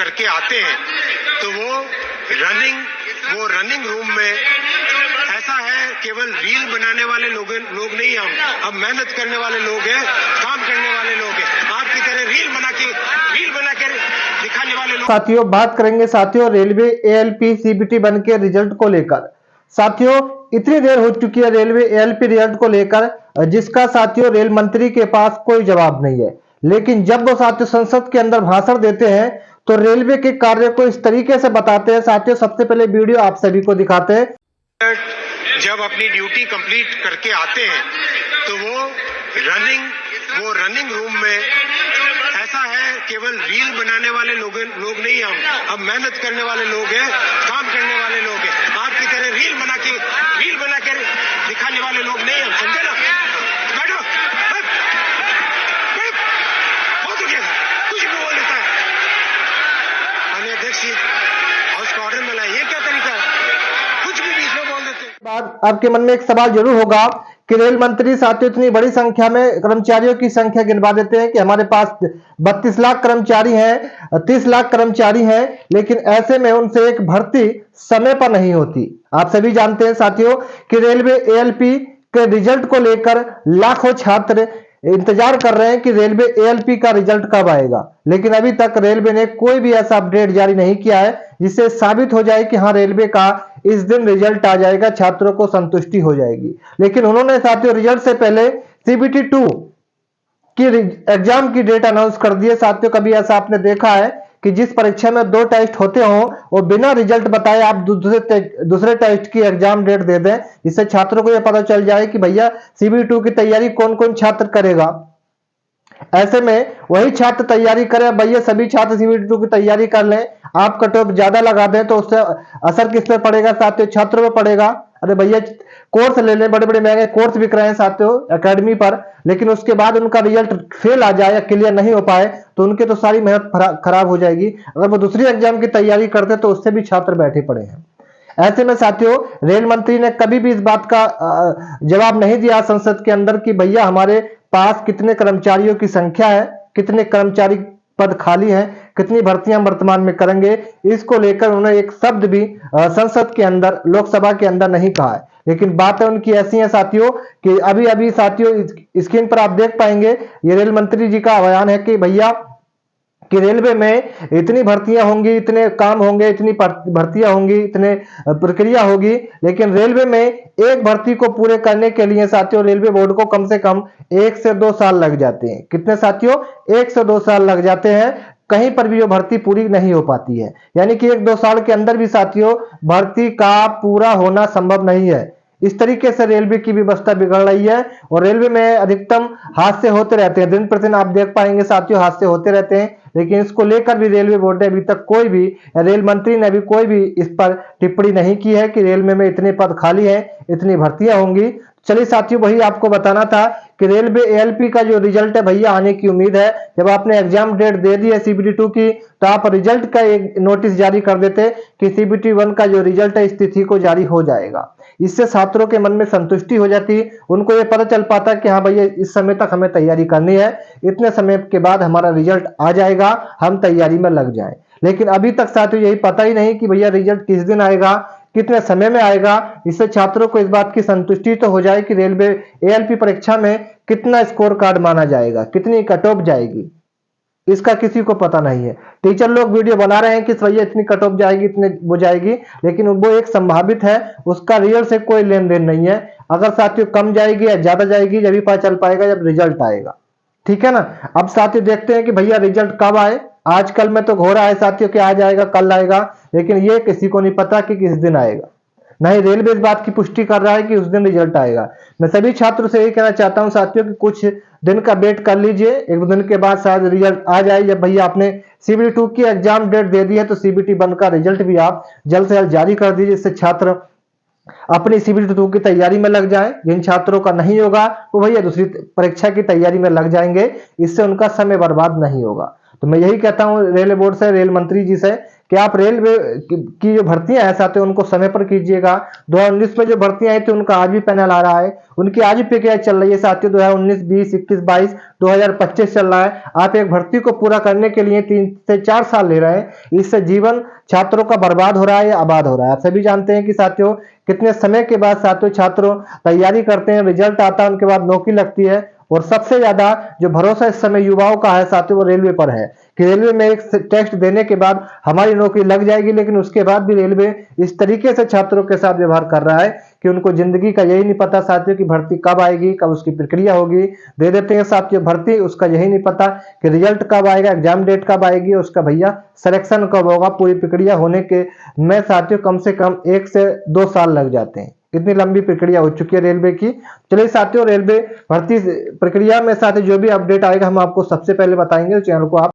करके आते हैं तो वो रनिंग रूम में ऐसा है, केवल रील बनाने वाले लोग नहीं, हम मेहनत करने वाले लोग हैं, काम करने वाले लोग हैं, आपकी तरह रील बना के दिखाने वाले लोग। साथियों बात करेंगे साथियों रेलवे एएलपी सीबीटी बन के रिजल्ट को लेकर। साथियों इतनी देर हो चुकी है रेलवे एएलपी रिजल्ट को लेकर, जिसका साथियों रेल मंत्री के पास कोई जवाब नहीं है। लेकिन जब वो साथियों संसद के अंदर भाषण देते हैं तो रेलवे के कार्य को इस तरीके से बताते हैं। साथियों सबसे पहले वीडियो आप सभी को दिखाते हैं। जब अपनी ड्यूटी कंप्लीट करके आते हैं तो वो रनिंग रूम में ऐसा है, केवल रील बनाने वाले लोग नहीं, हम मेहनत करने वाले लोग हैं, काम करने वाले लोग हैं, आपकी तरह रील बना के दिखाने वाले लोग नहीं, हम समझे ना। बैठो, बहुत हो गया, कुछ भी बोल देता है। अध्यक्ष जी हाउस का ऑर्डर मिला, ये क्या तरीका है, कुछ भी बीच में बोल देते हैं। बाद आपके मन में एक सवाल जरूर होगा कि रेल मंत्री साथियों इतनी बड़ी संख्या में कर्मचारियों की संख्या गिनवा देते हैं कि हमारे पास 32 लाख कर्मचारी हैं, 30 लाख कर्मचारी हैं, लेकिन ऐसे में उनसे एक भर्ती समय पर नहीं होती। आप सभी जानते हैं साथियों कि रेलवे एएलपी के रिजल्ट को लेकर लाखों छात्र इंतजार कर रहे हैं कि रेलवे एएलपी का रिजल्ट कब आएगा, लेकिन अभी तक रेलवे ने कोई भी ऐसा अपडेट जारी नहीं किया है जिससे साबित हो जाए कि हाँ रेलवे का इस दिन रिजल्ट आ जाएगा, छात्रों को संतुष्टि हो जाएगी। लेकिन उन्होंने साथियों रिजल्ट से पहले सीबीटी 2 की एग्जाम की डेट अनाउंस कर दी है। साथियों कभी ऐसा आपने देखा है कि जिस परीक्षा में 2 टेस्ट होते हो वो बिना रिजल्ट बताए आप दूसरे टेस्ट की एग्जाम डेट दे दें, जिससे छात्रों को यह पता चल जाए कि भैया सीबीटी 2 की तैयारी कौन कौन छात्र करेगा। ऐसे में वही छात्र तैयारी करें, भैया सभी छात्र सीबीटी 2 की तैयारी कर लें, आप कट ऑफ ज्यादा लगा दें तो उससे असर किस पे पड़ेगा साथियों, छात्रों पे पड़ेगा। अरे भैया कोर्स ले लें, बड़े बड़े महंगे कोर्स बिक रहे हैं साथियों एकेडमी पर, लेकिन उसके बाद उनका रिजल्ट फेल आ जाए या क्लियर नहीं हो पाए तो उनकी तो सारी मेहनत खराब हो जाएगी। अगर वो दूसरी एग्जाम की तैयारी करते तो उससे भी छात्र बैठे पड़े हैं। ऐसे में साथियों रेल मंत्री ने कभी भी इस बात का जवाब नहीं दिया संसद के अंदर कि भैया हमारे पास कितने कर्मचारियों की संख्या है, कितने कर्मचारी पद खाली हैं, कितनी भर्तियां वर्तमान में करेंगे, इसको लेकर उन्होंने एक शब्द भी संसद के अंदर लोकसभा के अंदर नहीं कहा है। लेकिन बातें उनकी ऐसी हैं साथियों कि अभी अभी साथियों स्क्रीन पर आप देख पाएंगे ये रेल मंत्री जी का बयान है कि भैया कि रेलवे में इतनी भर्तियां होंगी, इतने काम होंगे, इतनी भर्तियां होंगी, इतने प्रक्रिया होगी, लेकिन रेलवे में एक भर्ती को पूरे करने के लिए साथियों रेलवे बोर्ड को कम से कम 1 से 2 साल लग जाते हैं। कितने साथियों, 1 से 2 साल लग जाते हैं, कहीं पर भी वो भर्ती पूरी नहीं हो पाती है। यानी कि 1-2 साल के अंदर भी साथियों भर्ती का पूरा होना संभव नहीं है। इस तरीके से रेलवे की व्यवस्था बिगड़ रही है और रेलवे में अधिकतम हादसे होते रहते हैं, दिन प्रतिदिन आप देख पाएंगे साथियों हादसे होते रहते हैं। लेकिन इसको लेकर भी रेलवे बोर्ड ने अभी तक कोई भी रेल मंत्री ने अभी कोई भी इस पर टिप्पणी नहीं की है कि रेलवे में इतने पद खाली हैं, इतनी भर्तियां होंगी। चलिए साथियों वही आपको बताना था कि रेलवे एएलपी का जो रिजल्ट है भैया आने की उम्मीद है। जब आपने एग्जाम डेट दे दी है सीबीटी 2 की तो आप रिजल्ट का एक नोटिस जारी कर देते कि सीबीटी 1 का जो रिजल्ट है इस तिथि को जारी हो जाएगा। इससे छात्रों के मन में संतुष्टि हो जाती, उनको ये पता चल पाता कि हाँ भैया इस समय तक हमें तैयारी करनी है, इतने समय के बाद हमारा रिजल्ट आ जाएगा, हम तैयारी में लग जाएं। लेकिन अभी तक साथियों यही पता ही नहीं कि भैया रिजल्ट किस दिन आएगा, कितने समय में आएगा। इससे छात्रों को इस बात की संतुष्टि तो हो जाए कि रेलवे एएलपी परीक्षा में कितना स्कोर कार्ड माना जाएगा, कितनी कट ऑफ जाएगी, इसका किसी को पता नहीं है। टीचर लोग वीडियो बना रहे हैं कि भैया इतनी कट ऑफ जाएगी, इतने वो जाएगी, लेकिन वो एक संभावित है, उसका रियल से कोई लेन देन नहीं है। अगर साथियों कम जाएगी या ज्यादा जाएगी जब भी पता चल पाएगा जब रिजल्ट आएगा, ठीक है ना। अब साथियों देखते हैं कि भैया रिजल्ट कब आए। आजकल में तो हो रहा है साथियों कि आज आएगा कल आएगा, लेकिन ये किसी को नहीं पता कि किस दिन आएगा। नहीं रेलवे इस बात की पुष्टि कर रहा है कि उस दिन रिजल्ट आएगा। मैं सभी छात्रों से यही कहना चाहता हूं साथियों कि कुछ दिन का वेट कर लीजिए, 1-2 दिन के बाद शायद रिजल्ट आ जाए। जब भैया आपने सीबीटी 2 की एग्जाम डेट दे दी है तो सीबीटी 1 का रिजल्ट भी आप जल्द से जल्द जारी कर दीजिए, जिससे छात्र अपनी सीबीटी 2 की तैयारी में लग जाए। जिन छात्रों का नहीं होगा वो भैया दूसरी परीक्षा की तैयारी में लग जाएंगे, इससे उनका समय बर्बाद नहीं होगा। तो मैं यही कहता हूं रेलवे बोर्ड से, रेल मंत्री जी से कि आप रेलवे की जो भर्तियां हैं साथियों उनको समय पर कीजिएगा। 2019 में जो भर्तियां आई थी उनका आज भी पैनल आ रहा है, उनकी आज भी प्रक्रिया चल रही है साथियों। 2019, 20, 21, 22, 2025 चल रहा है। आप एक भर्ती को पूरा करने के लिए 3 से 4 साल ले रहे हैं, इससे जीवन छात्रों का बर्बाद हो रहा है या आबाद हो रहा है। आप सभी जानते हैं कि साथियों कितने समय के बाद साथियों छात्रों तैयारी करते हैं, रिजल्ट आता है, उनके बाद नौकरी लगती है। और सबसे ज्यादा जो भरोसा इस समय युवाओं का है साथियों वो रेलवे पर है कि रेलवे में एक टेस्ट देने के बाद हमारी नौकरी लग जाएगी, लेकिन उसके बाद भी रेलवे इस तरीके से छात्रों के साथ व्यवहार कर रहा है कि उनको जिंदगी का यही नहीं पता साथियों कि भर्ती कब आएगी, कब उसकी प्रक्रिया होगी। दे देते हैं साथियों भर्ती, उसका यही नहीं पता कि रिजल्ट कब आएगा, एग्जाम डेट कब आएगी, उसका भैया सिलेक्शन कब होगा। पूरी प्रक्रिया होने के में साथियों कम से कम 1 से 2 साल लग जाते हैं। इतनी लंबी प्रक्रिया हो चुकी है रेलवे की। चलिए साथियों रेलवे भर्ती प्रक्रिया में साथियों जो भी अपडेट आएगा हम आपको सबसे पहले बताएंगे। चैनल को आप